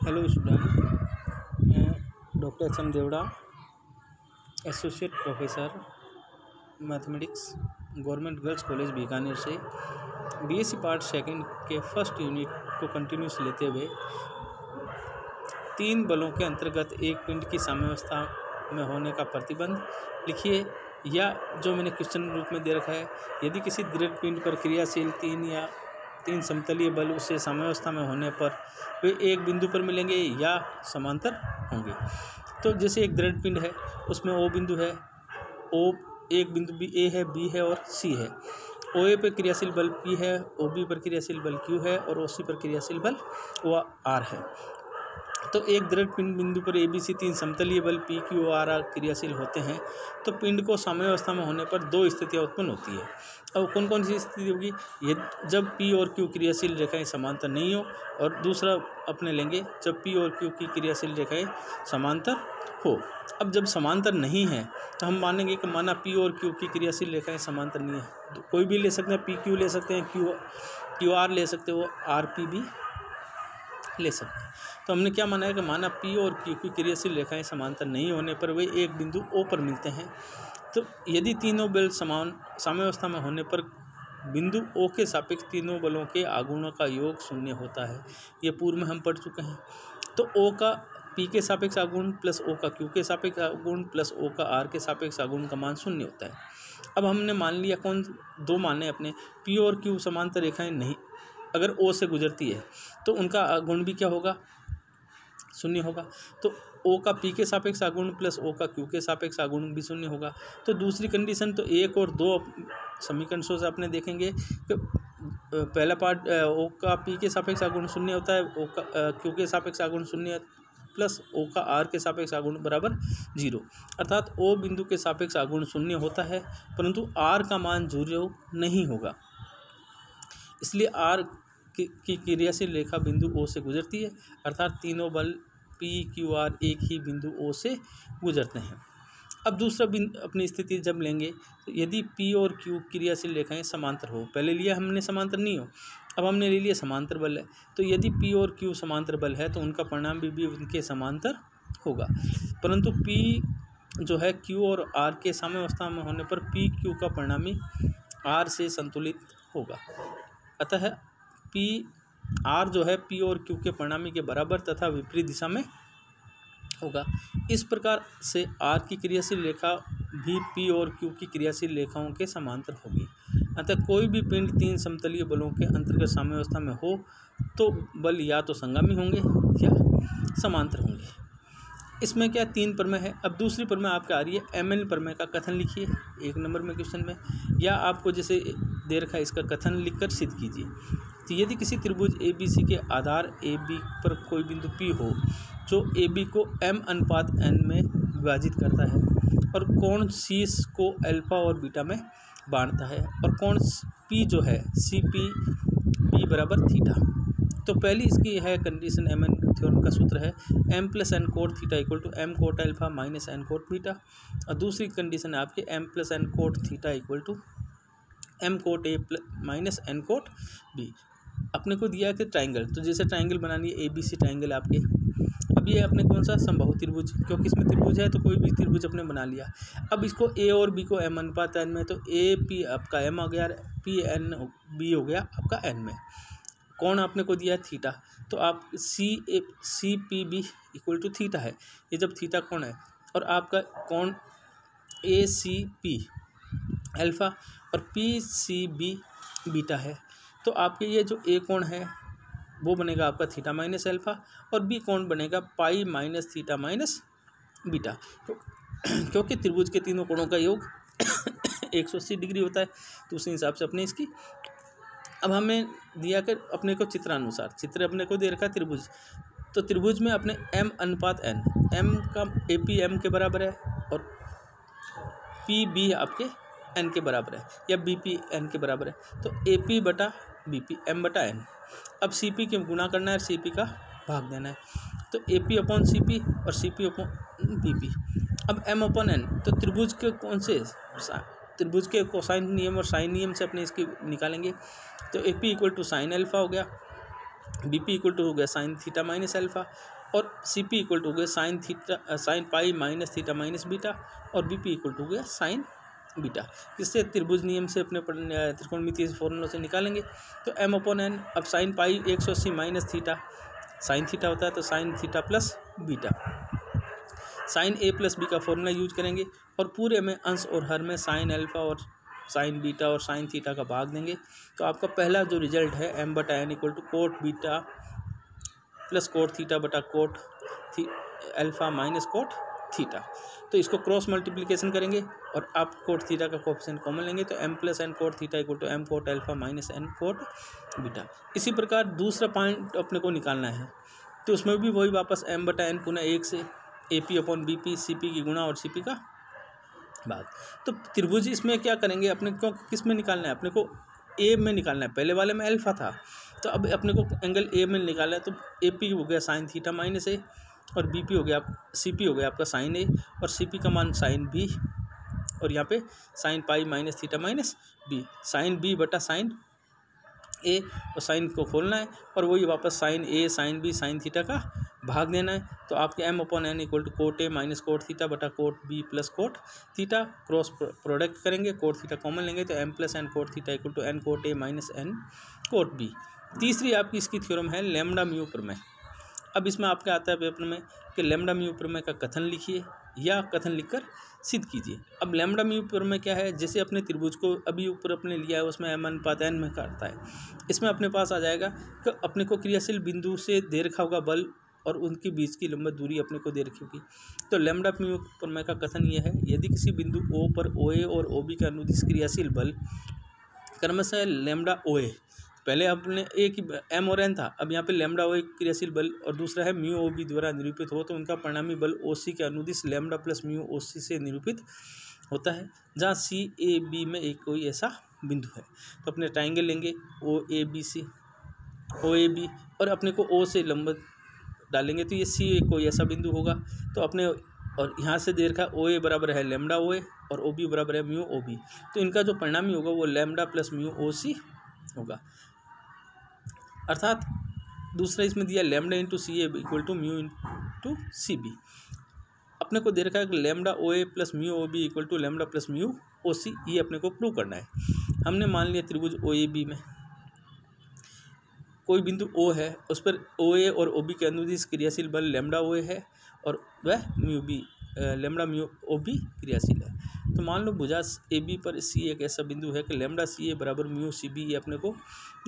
Hello student, मैं doctor H M Devda, associate professor mathematics, government girls college Bikaner से BSc part second के first unit को continues लेते हुए तीन बलों के अंतर्गत एक पिंड की साम्यावस्था में होने का प्रतिबंध लिखिए। या जो मैंने क्वेश्चन रूप में दे रखा है, यदि किसी दृढ़ पिंड पर क्रियाशील तीन समतलीय बल उससे साम्यावस्था में होने पर वे एक बिंदु पर मिलेंगे या समांतर होंगे। तो जैसे एक दृढ़ पिंड है, उसमें ओ बिंदु है, ओ एक बिंदु बी ए है, बी है और सी है। ओ ए पर क्रियाशील बल पी है, ओ बी पर क्रियाशील बल क्यू है और ओ सी पर क्रियाशील बल ओ आर है। तो एक दृढ़ पिंड बिंदु पर ए बी सी तीन समतलीय बल पी क्यू आर क्रियाशील होते हैं, तो पिंड को साम्यावस्था में होने पर दो स्थितियां उत्पन्न होती है। अब कौन कौन सी स्थिति होगी? ये जब पी और क्यू क्रियाशील रेखाएं समांतर नहीं हो, और दूसरा अपने लेंगे जब पी और क्यू की क्रियाशील रेखाएं समांतर हो। अब जब समांतर नहीं है तो हम मानेंगे कि माना पी और क्यू की क्रियाशील रेखाएं समांतर नहीं है, तो कोई भी ले सकते हैं, पी क्यू ले सकते हैं, क्यू आर ले सकते हो, आर पी भी ले सकते हैं। तो हमने क्या माना है कि माना पी और क्यू की क्रियाशील रेखाएं समांतर नहीं होने पर वे एक बिंदु ओ पर मिलते हैं। तो यदि तीनों बल साम्यावस्था में होने पर बिंदु ओ के सापेक्ष तीनों बलों के आघूर्णों का योग शून्य होता है। ये पूर्व में हम पढ़ चुके हैं। तो ओ का पी के सापेक्ष आघूर्ण प्लस ओ का क्यू के सापेक्ष आघूर्ण प्लस ओ का आर के सापेक्ष आघूर्ण का मान शून्य होता है। अब हमने मान लिया दो माने अपने, पी और क्यू समांतर रेखाएं नहीं, अगर ओ से गुजरती है तो उनका आघूर्ण भी क्या होगा? शून्य होगा। तो ओ का पी के सापेक्ष आघूर्ण प्लस ओ का क्यू के सापेक्ष आघूर्ण भी शून्य होगा। तो दूसरी कंडीशन तो एक और दो समीकरण से अपने देखेंगे कि पहला पार्ट ओ का पी के सापेक्ष आघूर्ण शून्य होता है, ओ का क्यू के सापेक्ष आघूर्ण शून्य प्लस ओ का आर के सापेक्ष आघूर्ण बराबर 0, अर्थात ओ बिंदु के सापेक्ष आघूर्ण शून्य होता है, परंतु आर का मान 0 नहीं होगा। इसलिए आर की क्रियाशील रेखा बिंदु ओ से गुजरती है, अर्थात तीनों बल पी क्यू आर एक ही बिंदु ओ से गुजरते हैं। अब दूसरा बिंदु अपनी स्थिति जब लेंगे, तो यदि पी और क्यू क्रियाशील रेखाएं समांतर हो, पहले लिया हमने समांतर नहीं हो, अब हमने ले लिया समांतर बल है। तो यदि पी और क्यू समांतर बल है तो उनका परिणाम भी उनके समांतर होगा, परंतु पी जो है क्यू और आर के साम्यावस्था में होने पर पी क्यू का परिणामी आर से संतुलित होगा। अतः पी आर जो है पी और क्यू के परिणामी के बराबर तथा विपरीत दिशा में होगा। इस प्रकार से आर की क्रियाशील रेखा भी पी और क्यू की क्रियाशील रेखाओं के समांतर होगी। अतः कोई भी पिंड तीन समतलीय बलों के अंतर्गत साम्यावस्था में हो तो बल या तो संगामी होंगे या समांतर होंगे। इसमें क्या तीन प्रमेय है। अब दूसरी प्रमेय आपके आ रही है, एमएन प्रमेय का कथन लिखिए 1 नंबर में क्वेश्चन में, या आपको जैसे दे रखा है इसका कथन लिखकर सिद्ध कीजिए। तो यदि किसी त्रिभुज ए बी सी के आधार ए बी पर कोई बिंदु पी हो जो ए बी को m/n में विभाजित करता है और कोण सी को अल्फा और बीटा में बांटता है, और कोण पी जो है सी पी बी बराबर थीटा। तो पहली इसकी है कंडीशन, एम एन थ्योरम का सूत्र है m + n cot theta equal to m cot alpha minus n cot beta, और दूसरी कंडीशन है आपकी m + n cot theta equal to m cot A minus n cot B. अपने को दिया है कि ट्राइंगल, तो जैसे ट्राइंगल बनानी है, ABC ट्राइंगल आपके। अब ये अपने कौन सा समबाहु त्रिभुज, क्योंकि इसमें त्रिभुज है तो कोई भी त्रिभुज अपने बना लिया। अब इसको ए और बी को m/n में, तो ए पी आपका m हो गया, पी एन बी हो गया आपका n में। कोण आपने को दिया है थीटा, तो आप C P B equal to theta है, ये जब थीटा कोण है, और आपका कोण ए सी पी अल्फा और पी सी बी बीटा है, तो आपके ये जो ए कोण है वो बनेगा आपका थीटा माइनस अल्फा, और बी कोण बनेगा पाई माइनस थीटा माइनस बीटा। तो क्योंकि त्रिभुज के तीनों कोणों का योग 180 डिग्री होता है, तो उसी हिसाब से अपने इसकी। अब हमें दिया कर अपने को चित्रानुसार, चित्र अपने को दे रखा है त्रिभुज, तो त्रिभुज में अपने m/n, m का ए पी एम के बराबर है और पी बी आपके n के बराबर है, या बी पी एन के बराबर है, तो ए पी बटा बी पी m/n। अब सी पी की गुणा करना है, सी पी का भाग देना है, तो A P upon C P और C P upon B P. अब m/n, तो त्रिभुज के कौन से त्रिभुज के कोसाइन नियम और साइन नियम से अपने इसकी निकालेंगे, तो A P equal to sine alpha हो गया बी पी इक्वल टू हो गया साइन थीटा माइनस अल्फ़ा, और सी पी इक्वल टू हो गया sign pi minus theta minus beta, और बी पी इक्वल टू हो गया साइन बीटा। इससे त्रिभुज नियम से अपने त्रिकोणमितीय फॉर्मूलों से निकालेंगे। तो एम अपॉन एन, अब sine pi 180 minus theta sine theta होता है, तो sine theta plus beta, sine A plus B का फॉर्मूला यूज करेंगे, और पूरे में अंश और हर में साइन अल्फ़ा और साइन बीटा और साइन थीटा का भाग देंगे। तो आपका पहला जो रिजल्ट है एम बटा N equal to cot beta plus cot theta बटा cot alpha minus cot theta. तो इसको क्रॉस मल्टीप्लिकेशन करेंगे और आप कोट थीटा का कोएफिशिएंट कॉमन लेंगे, तो M plus N cot theta equal to M cot alpha minus N cot beta. इसी प्रकार दूसरा पॉइंट अपने को निकालना है, तो उसमें भी वही वापस एम बटा एन पुनः 1 से A P upon B P, C P की गुणा और सी पी का भाग। तो त्रिभुज इसमें क्या करेंगे अपने को, किस में निकालना है, अपने को ए में निकालना है। पहले वाले में अल्फ़ा था, तो अब अपने को एंगल ए में निकालना है। तो ए पी हो गया साइन थीटा माइनस ए, और बी पी हो गया सी पी हो गया आपका साइन ए, और सी पी का मान साइन बी, और यहाँ पे sine pi minus theta minus B, sine B बटा साइन ए, और साइन को खोलना है, और वही वापस sine A sine B sine theta का भाग देना है। तो आपके M upon N equal to cot A minus cot theta बटा cot B plus cot theta, cross product करेंगे, कोट थीटा कॉमन लेंगे, तो M plus N cot theta equal to N cot A minus N cot B. तीसरी आपकी इसकी theorem है lambda mu प्रमेय। अब इसमें आपके आता है पेपर में कि लैम्डा म्यू प्रमेय का कथन लिखिए या कथन लिखकर सिद्ध कीजिए। अब लैम्डा म्यू प्रमेय क्या है, जैसे अपने त्रिभुज को अभी ऊपर अपने लिया है उसमें एम अनुपात एन में करता है, इसमें अपने पास आ जाएगा कि अपने को क्रियाशील बिंदु से दे रखा होगा बल और उनके बीच की लंबी दूरी अपने को दे रखी होगी। तो लैम्डा म्यू प्रमेय का कथन यह है, यदि किसी बिंदु ओ पर ओ ए और ओ बी का अनुदिश क्रियाशील बल क्रमशः लैम्डा ओ ए, पहले अपने एक ही एम और एन था, अब यहाँ पे लैम्डा ओ ए क्रियाशील बल और दूसरा है म्यू ओ बी द्वारा निरूपित हो, तो उनका परिणामी बल ओ सी के अनुदिश लैम्डा प्लस म्यू ओ सी से निरूपित होता है, जहाँ सी ए बी में एक कोई ऐसा बिंदु है। तो अपने ट्राइंगल लेंगे ओ A B C, O A B, और अपने को ओ से लंब डालेंगे, तो ये सी ए कोई ऐसा बिंदु होगा। तो अपने और यहाँ से दे रखा ओ ए बराबर है लैम्डा ओ ए और ओ बी बराबर है म्यू ओ बी, तो इनका जो परिणामी होगा वो lambda plus mu O C होगा। अर्थात दूसरा इसमें दिया lambda into C A equal to mu into C B. अपने को दे रखा है कि lambda O A plus mu O B equal to lambda plus mu O C, ये अपने को प्रूव करना है। हमने मान लिया त्रिभुज ओ ए बी में कोई बिंदु ओ है, उस पर ओ ए और ओ बी के अनुदिश क्रियाशील बल लैम्डा ओ ए है और वह mu B lambda mu O B क्रियाशील है। तो मान लो भुजा ए बी पर सी एक ऐसा बिंदु है कि लैम्डा सी ए बराबर म्यू सी बी, ये अपने को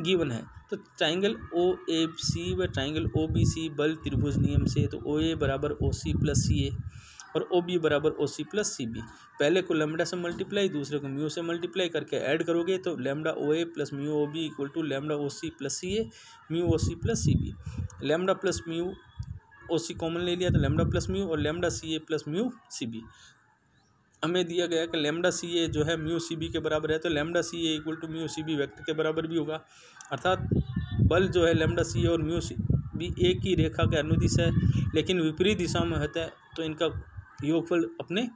गिवन है। तो ट्राइंगल ओ ए सी व ट्राइंगल ओ बी सी बल त्रिभुज नियम से, तो ओ ए बराबर ओ सी प्लस सी ए और ओ बी बराबर ओ सी प्लस सी बी। पहले को लैम्डा से मल्टीप्लाई, दूसरे को म्यू से मल्टीप्लाई करके ऐड करोगे, तो lambda O A plus mu O B equal to lambda O C plus C A mu O C plus C B. Lambda plus mu O C common ले लिया, तो lambda plus mu और lambda C A plus mu C B. हमें दिया गया कि lambda C ए जो है म्यू सी बी के बराबर है, तो lambda C A equal to mu C B vector के बराबर भी होगा। अर्थात बल जो है लैम्डा सी ए और म्यू सी बी एक ही रेखा के अनुदिश है, लेकिन विपरीत दिशा में होता है, तो इनका योगफल अपने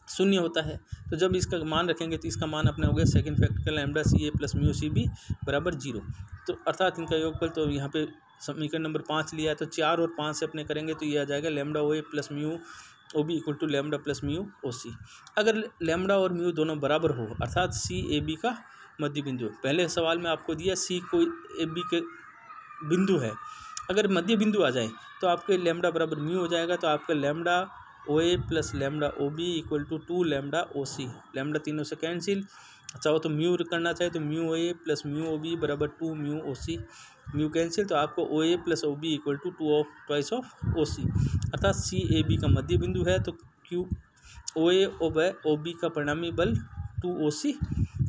शून्य होता है। तो जब इसका मान रखेंगे तो इसका मान अपने हो गया सेकंड फैक्टर का lambda C A plus mu C B बराबर 0। तो अर्थात इनका योगफल, तो यहाँ पे समीकरण नंबर 5 लिया है, तो 4 और 5 से अपने करेंगे तो ये आ जाएगा lambda O A plus mu O B equal to lambda plus mu O C. अगर लैम्डा और म्यू दोनों बराबर हो, अर्थात सी ए बी का मध्य बिंदु, पहले सवाल में आपको दिया सी कोई ए बी के बिंदु है, अगर मध्य बिंदु आ जाए तो आपके लैम्डा बराबर म्यू हो जाएगा। तो आपका lambda O A plus lambda O B equal to 2 lambda O C, lambda तीनों से कैंसिल, चाहो तो म्यू करना चाहे तो mu O A plus mu O B बराबर 2 mu O C, mu cancel, तो आपको O A plus O B equal to 2 twice of O C. अर्थात सी ए बी का मध्य बिंदु है, तो क्यू ओ ए ओ बी का परिणामी बल 2 ओ सी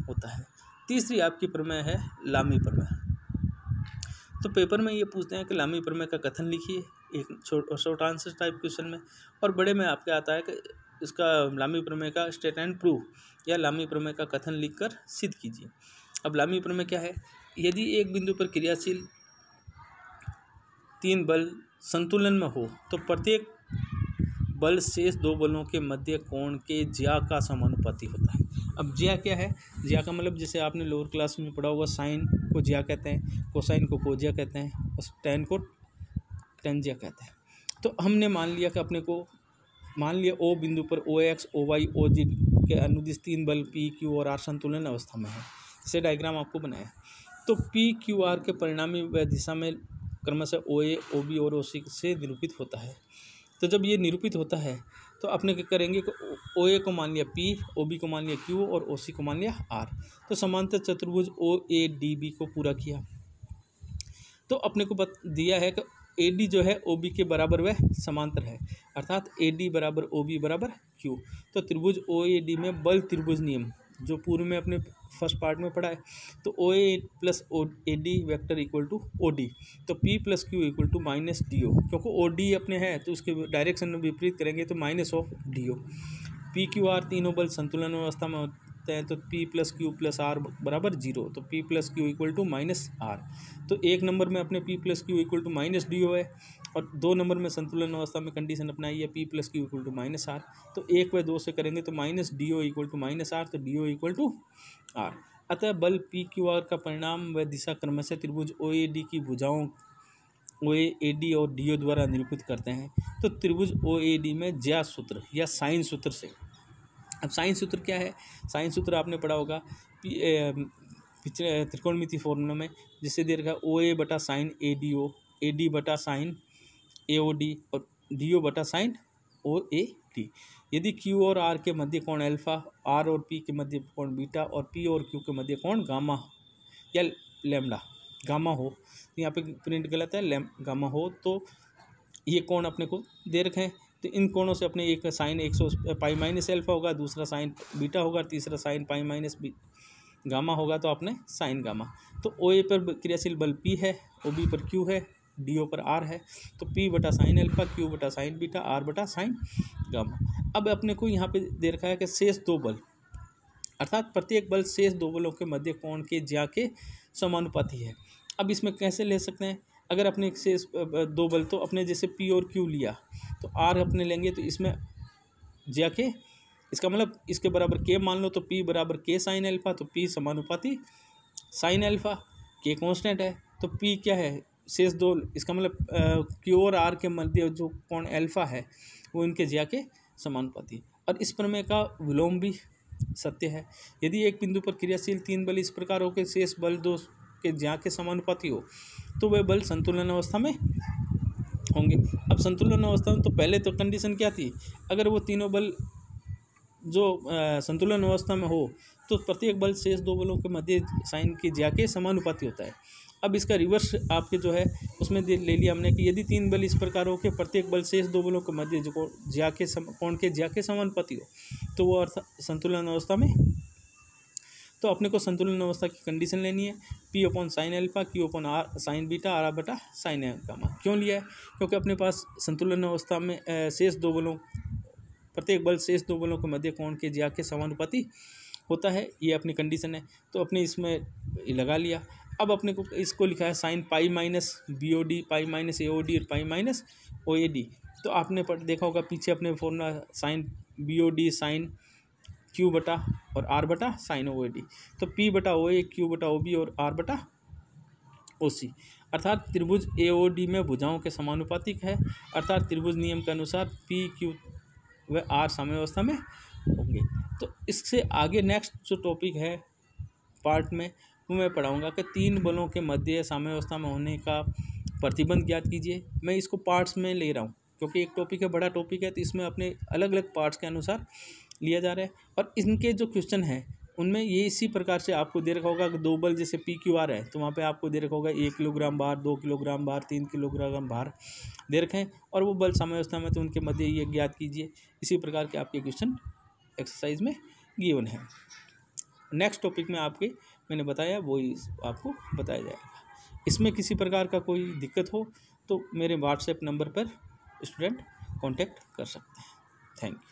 होता है। तीसरी आपकी प्रमेय है लामी प्रमेय। तो पेपर में ये पूछते हैं कि लामी प्रमेय का कथन लिखिए, एक शॉर्ट आंसर टाइप क्वेश्चन में, और बड़े में आपके आता है कि इसका लामी प्रमेय का स्टेट एंड प्रूव या लामी प्रमेय का कथन लिखकर सिद्ध कीजिए। अब लामी प्रमेय क्या है, यदि एक बिंदु पर क्रियाशील 3 बल संतुलन में हो, तो प्रत्येक बल शेष दो बलों के मध्य कोण के ज्या का समानुपाती होता है। अब ज्या क्या है? ज्या का मतलब जैसे आपने लोअर क्लास में पढ़ा होगा, साइन को ज्या कहते हैं, कोसाइन को कोज्या कहते हैं और टैन को टेंज्या कहते हैं। तो हमने मान लिया कि अपने को मान लिया ओ बिंदु पर ओ एक्स ओ वाई ओ जी के अनुदिश तीन बल पी क्यू और आर संतुलन अवस्था में है। इसे डायग्राम आपको बनाया। तो पी क्यू आर के परिणामी व दिशा में क्रमशः ओ ए ओ बी और ओ सी से निरूपित होता है। तो जब ये निरूपित होता है तो अपने क्या करेंगे कि ओ ए को मान लिया पी, ओ बी को मान लिया क्यू और ओ सी को मान लिया आर। तो समांतर चतुर्भुज ओ ए डी बी को पूरा किया। तो अपने को दिया है कि ए डी जो है ओ बी के बराबर वह समांतर है, अर्थात ए डी बराबर ओ बी बराबर क्यू। तो त्रिभुज ओ ए डी में बल त्रिभुज नियम जो पूर्व में अपने फर्स्ट पार्ट में पढ़ा है, तो O A plus O A D vector equal to O D, तो P plus Q equal to minus D O, क्योंकि ओ डी अपने हैं तो उसके डायरेक्शन में विपरीत करेंगे तो minus of D O. P Q R तीनों बल संतुलन अवस्था में होते हैं, तो P plus Q plus R बराबर जीरो, तो P plus Q equal to minus R. तो एक नंबर में अपने P plus Q equal to minus D O है और दो नंबर में संतुलन अवस्था में कंडीशन अपनाई है P plus Q equal to minus R. तो एक व दो से करेंगे तो minus D O equal to minus R, तो D O equal to R. अतः बल पी क्यू आर का परिणाम व दिशा क्रमशः त्रिभुज ओ ए डी की भुजाओं ओ ए डी और डी ओ द्वारा निरूपित करते हैं। तो त्रिभुज ओ ए डी में ज्या सूत्र या साइन सूत्र से, अब साइन सूत्र क्या है? साइन सूत्र आपने पढ़ा होगा पिछले त्रिकोणमिति फॉर्मूला में, जिससे दे रखा ओ ए बटा sine A D O, A D बटा साइन ए ओ डी और डी ओ बटा साइन ओ ए डी। यदि क्यू और आर के मध्य कोण अल्फा, आर और पी के मध्य कोण बीटा और पी और क्यू के मध्य कोण गामा या लैम्डा गामा हो, तो यहाँ पे प्रिंट गलत है, गामा हो, तो ये कोण अपने को दे रखे हैं। तो इन कोणों से अपने एक साइन 100 पाई माइनस अल्फा होगा, दूसरा साइन बीटा होगा, तीसरा साइन पाई माइनस गामा होगा, तो अपने साइन गामा। तो ओ ए पर क्रियाशील बल पी है, ओ बी पर क्यू है, डी ओ पर आर है, तो पी बटा साइन अल्फा, क्यू बटा साइन बीटा, आर बटा साइन गामा। अब अपने को यहाँ पे दे रखा है कि शेष दो बल, अर्थात प्रत्येक बल शेष दो बलों के मध्य कोण के ज्या के समानुपाती है। अब इसमें कैसे ले सकते हैं? अगर अपने शेष दो बल, तो अपने जैसे पी और क्यू लिया तो आर अपने लेंगे, तो इसमें ज्या के, इसका मतलब इसके बराबर के मान लो, तो पी बराबर के साइन अल्फा, तो पी समानुपाती साइन अल्फा, के कांस्टेंट है, तो पी क्या है? शेष दो, इसका मतलब क्यू और आर के मध्य जो कोण अल्फा है वो इनके ज्या के समानुपाती। और इस प्रमेय का विलोम भी सत्य है। यदि एक बिंदु पर क्रियाशील तीन बल इस प्रकार हो के शेष बल दो के ज्या के समानुपाती हो, तो वह बल संतुलन अवस्था में होंगे। अब संतुलन अवस्था में तो पहले तो कंडीशन क्या थी? अगर वो तीनों बल जो संतुलन अवस्था में हो, तो प्रत्येक बल शेष दो बलों के मध्य साइन के ज्या के समानुपाती होता है। अब इसका रिवर्स आपके जो है उसमें ले लिया हमने कि यदि तीन बल इस प्रकार हो कि प्रत्येक बल शेष दो बलों के मध्य जो ज्या के कोण के ज्या के समानुपाती हो, तो वो अर्थ संतुलन अवस्था में। तो अपने को संतुलन अवस्था की कंडीशन लेनी है, P upon sine alpha, Q upon R sine beta, R बटा साइन गामा। क्यों लिया है? क्योंकि अपने पास संतुलन अवस्था में शेष दो बलों, प्रत्येक बल शेष दो बलों के मध्य कोण के ज्या के समानुपाती होता है, ये अपनी कंडीशन है। तो अपने इसमें लगा लिया। अब अपने को इसको लिखा है sine pi minus B O D, pi minus A O D और pi minus O A D. तो आपने देखा होगा पीछे अपने formula sine B O D sine Q बटा और आर बटा साइन ओ ए डी, तो पी बटा ओ ए, क्यू बटा ओ बी और आर बटा ओ सी, अर्थात त्रिभुज ए ओ डी में भुजाओं के समानुपातिक है, अर्थात त्रिभुज नियम के अनुसार पी क्यू व आर साम्यावस्था में होंगे। तो इससे आगे नेक्स्ट जो टॉपिक है पार्ट में वो मैं पढ़ाऊँगा कि तीन बलों के मध्य साम्यावस्था में होने का प्रतिबंध ज्ञात कीजिए। मैं इसको पार्ट्स में ले रहा हूँ क्योंकि एक टॉपिक है, बड़ा टॉपिक है, तो इसमें अपने अलग अलग पार्ट्स के अनुसार लिया जा रहा है। और इनके जो क्वेश्चन हैं उनमें ये इसी प्रकार से आपको दे रखा होगा कि दो बल जैसे पी क्यू आर है, तो वहाँ पे आपको दे रखा होगा 1 किलोग्राम भार, 2 किलोग्राम भार, 3 किलोग्राम भार दे रखे हैं, और वो बल साम्यावस्था में, तो उनके मध्य ये ज्ञात कीजिए। इसी प्रकार के आपके क्वेश्चन एक्सरसाइज में गिवन है। नेक्स्ट टॉपिक में आपके मैंने बताया वो आपको बताया जाएगा। इसमें किसी प्रकार का कोई दिक्कत हो तो मेरे व्हाट्सएप नंबर पर स्टूडेंट कांटेक्ट कर सकते हैं। Thank you.